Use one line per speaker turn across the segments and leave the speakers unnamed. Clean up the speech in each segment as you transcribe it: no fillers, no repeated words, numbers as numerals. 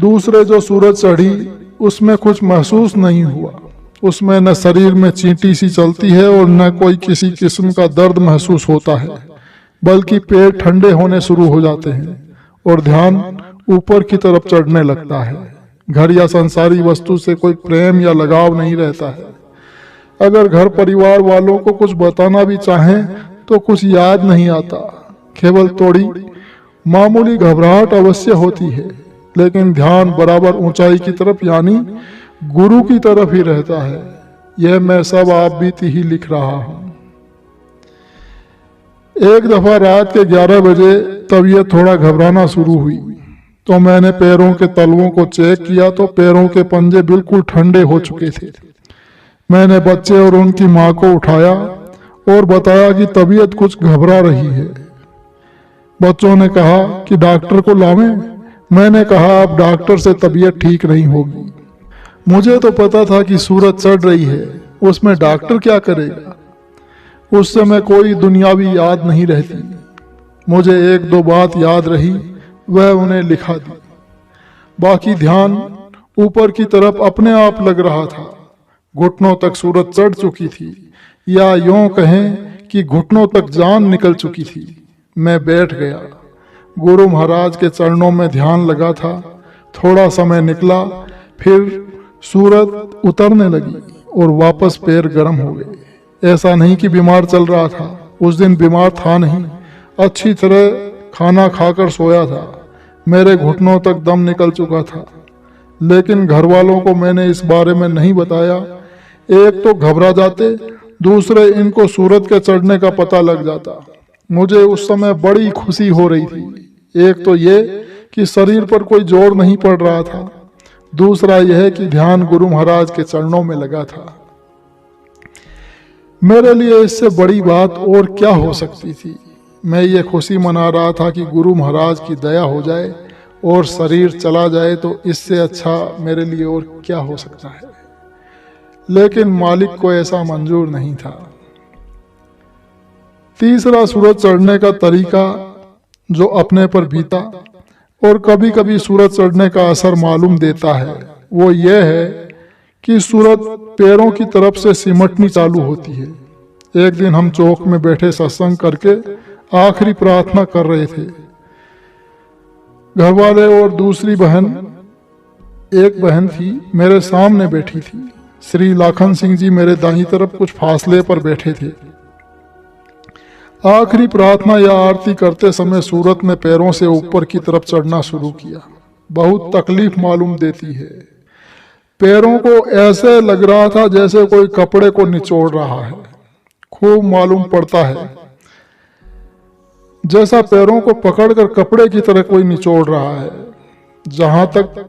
दूसरे जो सूरत चढ़ी उसमें कुछ महसूस नहीं हुआ। उसमें न शरीर में चींटी सी चलती है और न कोई किसी किस्म का दर्द महसूस होता है, बल्कि पेट ठंडे होने शुरू हो जाते हैं और ध्यान ऊपर की तरफ चढ़ने लगता है। घर या संसारी वस्तु से कोई प्रेम या लगाव नहीं रहता है। अगर घर परिवार वालों को कुछ बताना भी चाहें तो कुछ याद नहीं आता। केवल थोड़ी मामूली घबराहट अवश्य होती है, लेकिन ध्यान बराबर ऊंचाई की तरफ यानी गुरु की तरफ ही रहता है। यह मैं सब आप बीती ही लिख रहा हूं। एक दफा रात के 11 बजे तबीयत थोड़ा घबराना शुरू हुई तो मैंने पैरों के तलवों को चेक किया तो पैरों के पंजे बिल्कुल ठंडे हो चुके थे। मैंने बच्चे और उनकी मां को उठाया और बताया कि तबीयत कुछ घबरा रही है। बच्चों ने कहा कि डॉक्टर को लावें। मैंने कहा अब डॉक्टर से तबीयत ठीक नहीं होगी। मुझे तो पता था कि सूरत चढ़ रही है, उसमें डॉक्टर क्या करेगा। उस समय कोई दुनियावी याद नहीं रहती। मुझे एक दो बात याद रही, वह उन्हें लिखा दी। बाकी ध्यान ऊपर की तरफ अपने आप लग रहा था। घुटनों तक सूरत चढ़ चुकी थी, या यूं कहें कि घुटनों तक जान निकल चुकी थी। मैं बैठ गया। गुरु महाराज के चरणों में ध्यान लगा था। थोड़ा समय निकला, फिर सूरत उतरने लगी और वापस पैर गर्म हो गए। ऐसा नहीं कि बीमार चल रहा था, उस दिन बीमार था नहीं, अच्छी तरह खाना खाकर सोया था। मेरे घुटनों तक दम निकल चुका था, लेकिन घर वालों को मैंने इस बारे में नहीं बताया। एक तो घबरा जाते, दूसरे इनको सूरत के चढ़ने का पता लग जाता। मुझे उस समय बड़ी खुशी हो रही थी। एक तो ये कि शरीर पर कोई जोर नहीं पड़ रहा था, दूसरा यह कि ध्यान गुरु महाराज के चरणों में लगा था। मेरे लिए इससे बड़ी बात और क्या हो सकती थी। मैं ये खुशी मना रहा था कि गुरु महाराज की दया हो जाए और शरीर चला जाए, तो इससे अच्छा मेरे लिए और क्या हो सकता है। लेकिन मालिक को ऐसा मंजूर नहीं था। तीसरा सूरत चढ़ने का तरीका जो अपने पर बीता और कभी कभी सूरत चढ़ने का असर मालूम देता है, वो ये है कि सूरत पैरों की तरफ से सिमटनी चालू होती है। एक दिन हम चौक में बैठे सत्संग करके आखिरी प्रार्थना कर रहे थे। घरवाले और दूसरी बहन, एक बहन थी, मेरे सामने बैठी थी। श्री लाखन सिंह जी मेरे दाहिनी तरफ कुछ फासले पर बैठे थे। आखिरी प्रार्थना या आरती करते समय सूरत ने पैरों से ऊपर की तरफ चढ़ना शुरू किया। बहुत तकलीफ मालूम देती है। पैरों को ऐसे लग रहा था जैसे कोई कपड़े को निचोड़ रहा है। खूब मालूम पड़ता है, जैसा पैरों को पकड़कर कपड़े की तरह कोई निचोड़ रहा है। जहां तक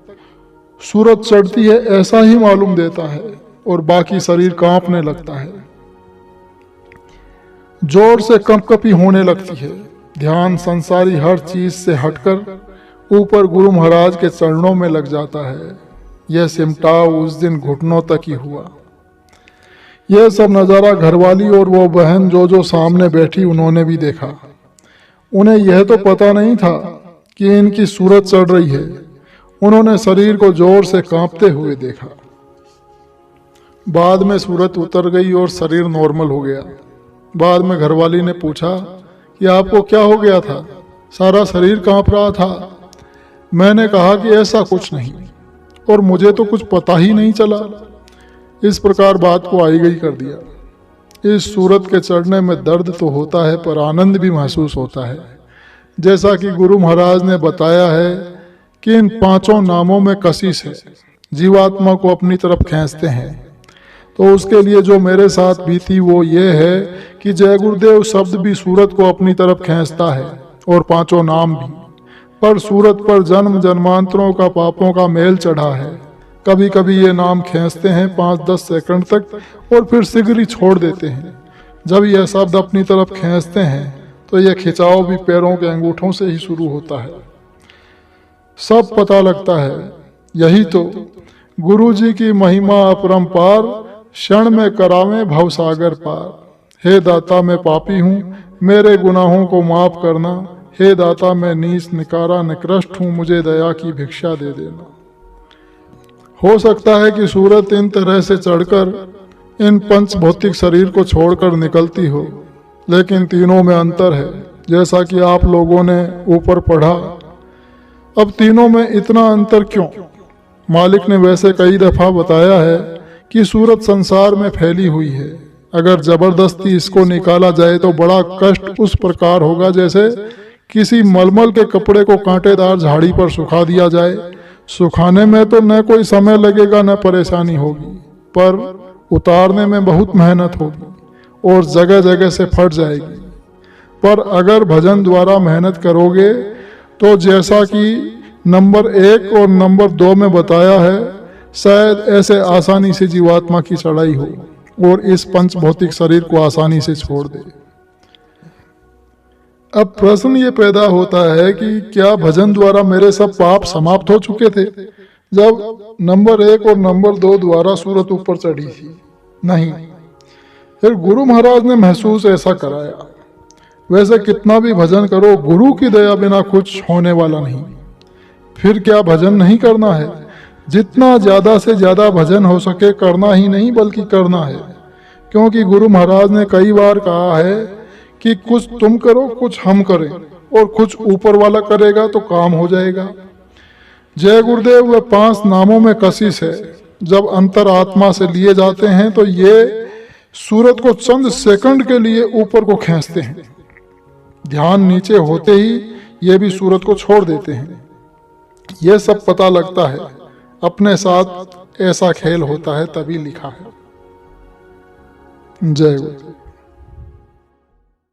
सूरत चढ़ती है ऐसा ही मालूम देता है और बाकी शरीर कांपने लगता है, जोर से कंपकपी होने लगती है। ध्यान संसारी हर चीज से हटकर ऊपर गुरु महाराज के चरणों में लग जाता है। यह सिमटाव उस दिन घुटनों तक ही हुआ। यह सब नज़ारा घरवाली और वो बहन जो सामने बैठी उन्होंने भी देखा। उन्हें यह तो पता नहीं था कि इनकी सूरत चढ़ रही है। उन्होंने शरीर को जोर से कांपते हुए देखा। बाद में सूरत उतर गई और शरीर नॉर्मल हो गया। बाद में घरवाली ने पूछा कि आपको क्या हो गया था, सारा शरीर कांप रहा था। मैंने कहा कि ऐसा कुछ नहीं, और मुझे तो कुछ पता ही नहीं चला। इस प्रकार बात को आई गई कर दिया। इस सूरत के चढ़ने में दर्द तो होता है, पर आनंद भी महसूस होता है। जैसा कि गुरु महाराज ने बताया है कि इन 5 नामों में कशिश है, जीवात्मा को अपनी तरफ खींचते हैं। तो उसके लिए जो मेरे साथ बीती वो ये है कि जय गुरुदेव शब्द भी सूरत को अपनी तरफ खींचता है और 5 नाम भी। पर सूरत पर जन्म जन्मांतरों का पापों का मेल चढ़ा है। कभी कभी ये नाम खींचते हैं 5-10 सेकंड तक और फिर शीघ्र ही छोड़ देते हैं। जब यह शब्द अपनी तरफ खींचते हैं तो यह खिंचाव भी पैरों के अंगूठों से ही शुरू होता है। सब पता लगता है। यही तो गुरु जी की महिमा अपरंपार, क्षण में करावें भवसागर पार। हे दाता मैं पापी हूँ, मेरे गुनाहों को माफ करना। हे दाता मैं नीच निकारा निकृष्ट हूँ, मुझे दया की भिक्षा दे देना। हो सकता है कि सूरत इन तरह से चढ़कर इन पंच भौतिक शरीर को छोड़कर निकलती हो, लेकिन तीनों में अंतर है, जैसा कि आप लोगों ने ऊपर पढ़ा। अब तीनों में इतना अंतर क्यों? मालिक ने वैसे कई दफा बताया है कि सूरत संसार में फैली हुई है। अगर जबरदस्ती इसको निकाला जाए तो बड़ा कष्ट उस प्रकार होगा जैसे किसी मलमल के कपड़े को कांटेदार झाड़ी पर सुखा दिया जाए। सुखाने में तो न कोई समय लगेगा न परेशानी होगी, पर उतारने में बहुत मेहनत होगी और जगह जगह से फट जाएगी। पर अगर भजन द्वारा मेहनत करोगे तो जैसा कि नंबर 1 और नंबर 2 में बताया है, शायद ऐसे आसानी से जीवात्मा की चढ़ाई हो और इस पंच भौतिक शरीर को आसानी से छोड़ दे। अब प्रश्न ये पैदा होता है कि क्या भजन द्वारा मेरे सब पाप समाप्त हो चुके थे जब नंबर 1 और नंबर 2 द्वारा सूरत ऊपर चढ़ी थी? नहीं। फिर गुरु महाराज ने महसूस ऐसा कराया। वैसे कितना भी भजन करो, गुरु की दया बिना कुछ होने वाला नहीं। फिर क्या भजन नहीं करना है? जितना ज्यादा से ज्यादा भजन हो सके करना ही नहीं बल्कि करना है, क्योंकि गुरु महाराज ने कई बार कहा है कि कुछ तुम करो कुछ हम करें और कुछ ऊपर वाला करेगा तो काम हो जाएगा। जय गुरुदेव, वह 5 नामों में कशिश है। जब अंतर आत्मा से लिए जाते हैं तो ये सूरत को चंद सेकंड के लिए ऊपर को खींचते हैं। ध्यान नीचे होते ही ये भी सूरत को छोड़ देते हैं। यह सब पता लगता है, अपने साथ ऐसा खेल होता है तभी लिखा है। जय गुरु।